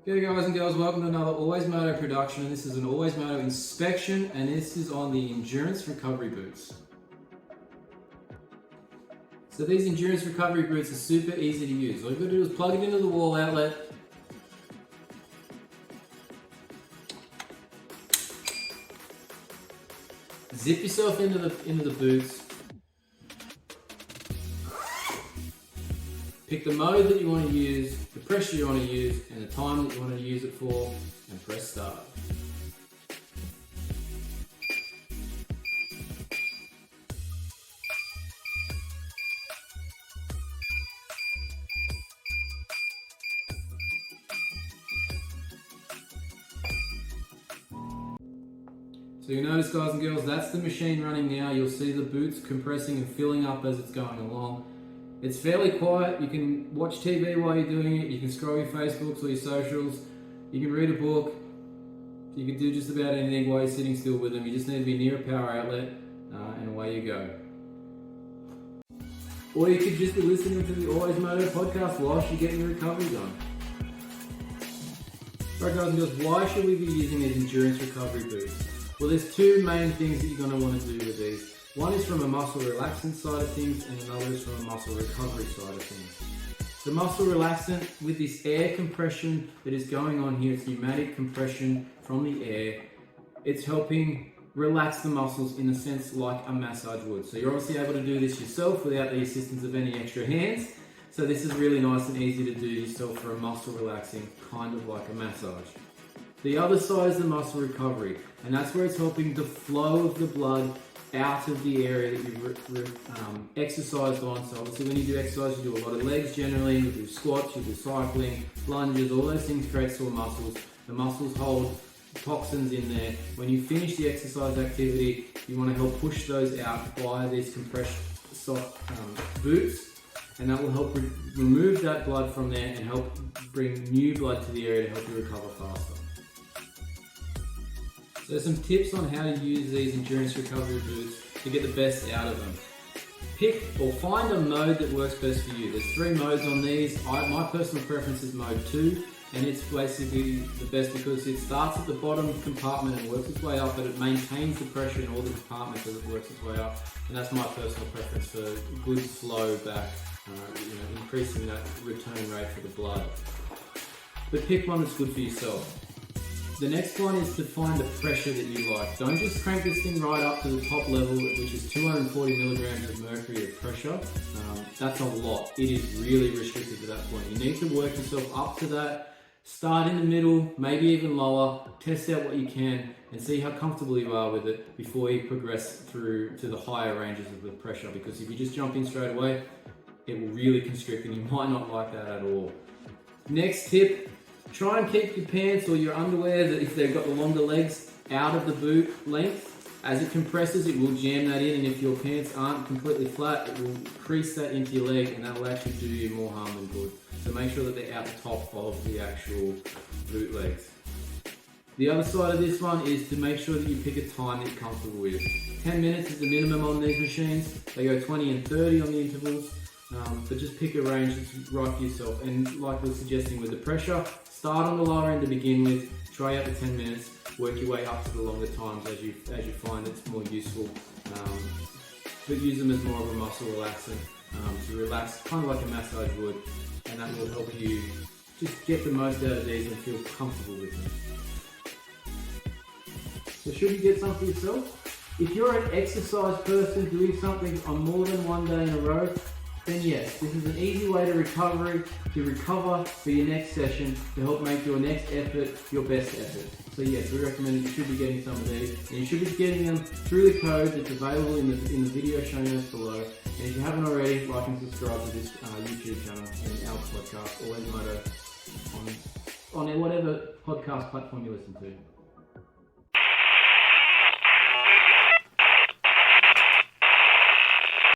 G'day guys and girls, welcome to another Always Moto production, and this is an Always Moto inspection, and this is on the endurance recovery boots. So these endurance recovery boots are super easy to use. All you've got to do is plug it into the wall outlet, zip yourself into the boots, pick the mode that you want to use, the pressure you want to use, and the time that you want to use it for, and press start. So you notice, guys and girls, that's the machine running now. You'll see the boots compressing and filling up as it's going along. It's fairly quiet. You can watch TV while you're doing it. You can scroll your Facebooks or your socials. You can read a book. You can do just about anything while you're sitting still with them. You just need to be near a power outlet and away you go. Or you could just be listening to the Always Moto podcast whilst you're getting your recovery done. Right, guys and girls, why should we be using these endurance recovery boots? Well, there's two main things that you're going to want to do with these. One is from a muscle relaxant side of things, and another is from a muscle recovery side of things. The muscle relaxant, with this air compression that is going on here, it's pneumatic compression from the air, it's helping relax the muscles in a sense like a massage would. So you're obviously able to do this yourself without the assistance of any extra hands. So this is really nice and easy to do yourself for a muscle relaxing, kind of like a massage. The other side is the muscle recovery, and that's where it's helping the flow of the blood out of the area that you've exercised on. So obviously when you do exercise, you do a lot of legs generally, you do squats, you do cycling, lunges, all those things create sore muscles. The muscles hold toxins in there. When you finish the exercise activity, you want to help push those out via these compressed soft boots, and that will help remove that blood from there and help bring new blood to the area to help you recover faster. So there's some tips on how to use these endurance recovery boots to get the best out of them. Pick or find a mode that works best for you. There's 3 modes on these. My personal preference is mode 2, and it's basically the best because it starts at the bottom compartment and works its way up, but it maintains the pressure in all the compartments as it works its way up. And that's my personal preference for good flow back, increasing that return rate for the blood. But pick one that's good for yourself. The next one is to find the pressure that you like. Don't just crank this thing right up to the top level, which is 240 milligrams of mercury of pressure. That's a lot. It is really restricted to that point. You need to work yourself up to that. Start in the middle, maybe even lower. Test out what you can and see how comfortable you are with it before you progress through to the higher ranges of the pressure. Because if you just jump in straight away, it will really constrict and you might not like that at all. Next tip. Try and keep your pants or your underwear, if they've got the longer legs, out of the boot length. As it compresses, it will jam that in, and if your pants aren't completely flat, it will crease that into your leg, and that will actually do you more harm than good. So make sure that they're out the top of the actual boot legs. The other side of this one is to make sure that you pick a time that you're comfortable with. 10 minutes is the minimum on these machines. They go 20 and 30 on the intervals. But just pick a range that's right for yourself. And like we're suggesting with the pressure, start on the lower end to begin with, try out the 10 minutes, work your way up to the longer times as you find it's more useful. But use them as more of a muscle relaxant to relax, kind of like a massage would, and that will help you just get the most out of these and feel comfortable with them. So should you get some for yourself? If you're an exercise person doing something on more than one day in a row, then yes, this is an easy way to recover for your next session to help make your next effort your best effort. So yes, we recommend that you should be getting some of these, and you should be getting them through the code that's available in the video show notes below. And if you haven't already, like and subscribe to this YouTube channel and our podcast, Always Moto, on whatever podcast platform you listen to.